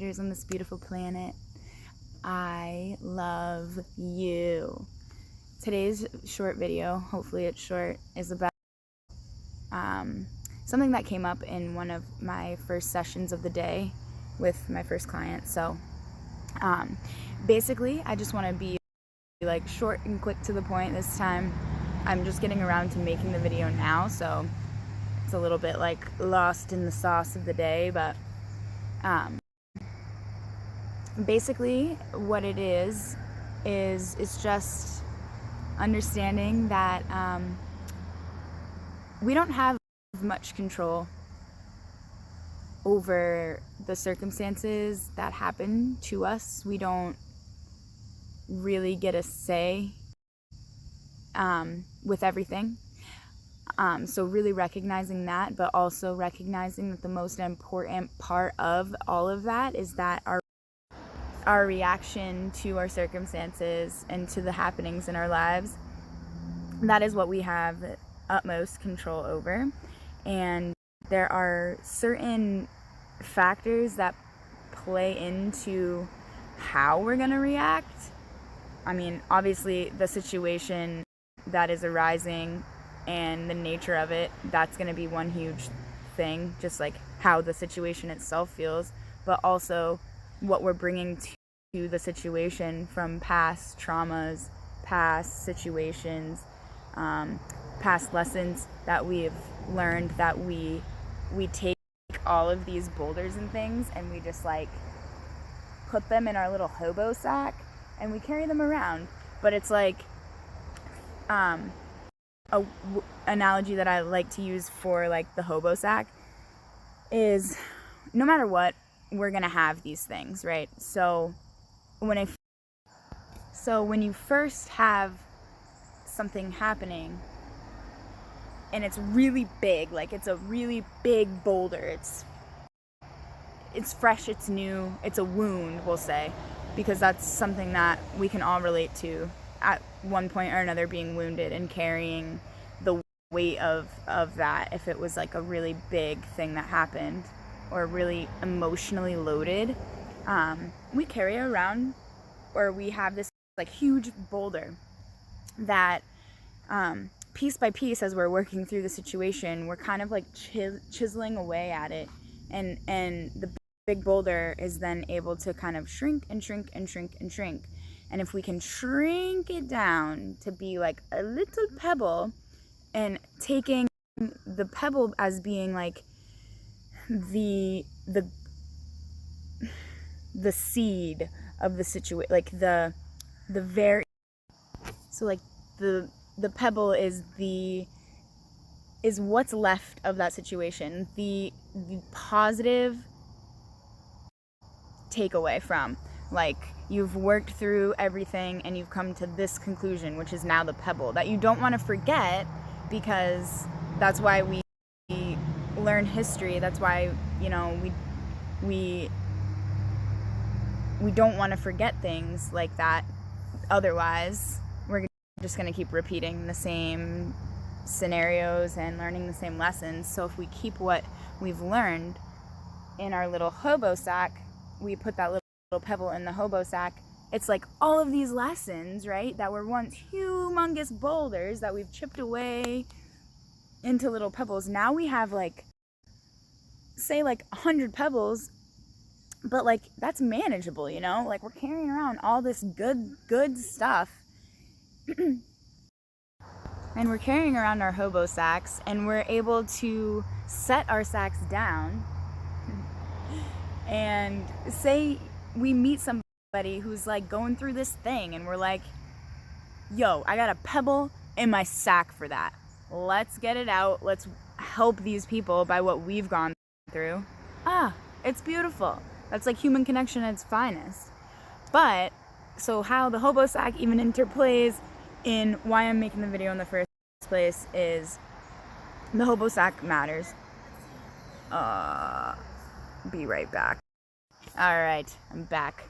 on this beautiful planet. I love you. Today's short video, hopefully it's short, is about something that came up in one of my first sessions of the day with my first client. So basically I just want to be like short and quick to the point this time. I'm just getting around to making the video now, so it's a little bit like lost in the sauce of the day, but basically what it is it's just understanding that we don't have much control over the circumstances that happen to us. We don't really get a say with everything. So really recognizing that, but also recognizing that the most important part of all of that is that our reaction to our circumstances and to the happenings in our lives, that is what we have utmost control over. And there are certain factors that play into how we're going to react. I mean, obviously the situation that is arising and the nature of it, that's going to be one huge thing, just like how the situation itself feels, but also what we're bringing to the situation from past traumas, past situations, past lessons that we've learned, that we take all of these boulders and things and we just like put them in our little hobo sack and we carry them around. But it's like analogy that I like to use for like the hobo sack is no matter what, we're gonna have these things, right? So when you first have something happening and it's really big, like it's a really big boulder, it's fresh, it's new, it's a wound, we'll say, because that's something that we can all relate to at one point or another, being wounded and carrying the weight of that. If it was like a really big thing that happened or really emotionally loaded, we carry it around, or we have this like huge boulder that piece by piece, as we're working through the situation, we're kind of like chiseling away at it, and the big boulder is then able to kind of shrink and shrink and shrink and shrink. And if we can shrink it down to be like a little pebble, and taking the pebble as being like the seed of the situation, like the very, so like the pebble is what's left of that situation, the positive takeaway from, like, you've worked through everything and you've come to this conclusion, which is now the pebble that you don't want to forget, because that's why we learn history. That's why, you know, we don't want to forget things like that. Otherwise, we're just going to keep repeating the same scenarios and learning the same lessons. So if we keep what we've learned in our little hobo sack, we put that little pebble in the hobo sack, it's like all of these lessons, right, that were once humongous boulders that we've chipped away into little pebbles. Now we have like, say like 100 pebbles, but like that's manageable, you know, like we're carrying around all this good stuff and we're carrying around our hobo sacks, and we're able to set our sacks down and say we meet somebody who's like going through this thing, and we're like, yo, I got a pebble in my sack for that. Let's get it out. Let's help these people by what we've gone through. It's beautiful. That's like human connection at its finest. But so how the hobo sack even interplays in why I'm making the video in the first place is the hobo sack matters. Be right back. Alright, I'm back.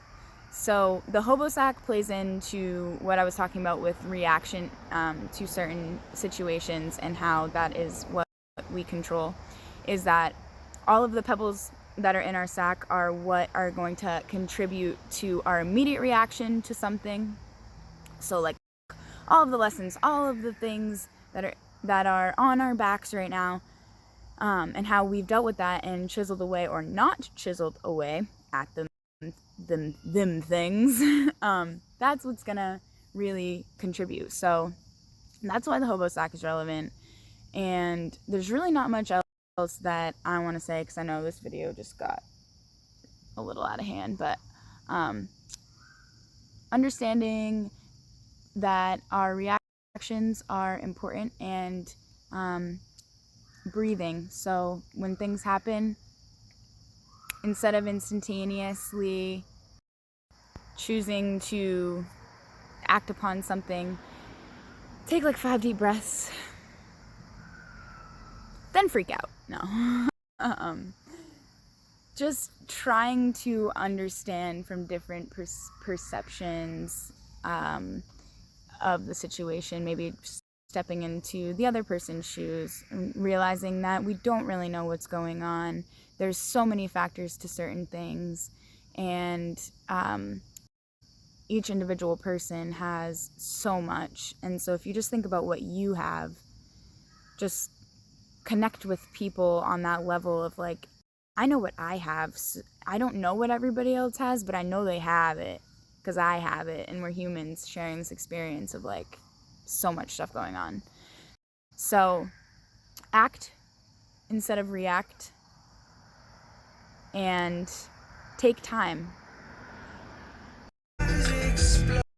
So the hobo sack plays into what I was talking about with reaction to certain situations, and how that is what we control, is that all of the pebbles that are in our sack are what are going to contribute to our immediate reaction to something. So like all of the lessons, all of the things that are on our backs right now, and how we've dealt with that and chiseled away or not chiseled away at them things. That's what's gonna really contribute. So that's why the hobo sack is relevant. And there's really not much else that I want to say, because I know this video just got a little out of hand, but understanding that our reactions are important, and breathing. So when things happen, instead of instantaneously choosing to act upon something, take like 5 deep breaths, then freak out. No. Just trying to understand from different perceptions of the situation, maybe stepping into the other person's shoes and realizing that we don't really know what's going on. There's so many factors to certain things, and each individual person has so much. And so if you just think about what you have, just connect with people on that level of like, I know what I have. I don't know what everybody else has, but I know they have it because I have it, and we're humans sharing this experience of like so much stuff going on. So act instead of react, and take time.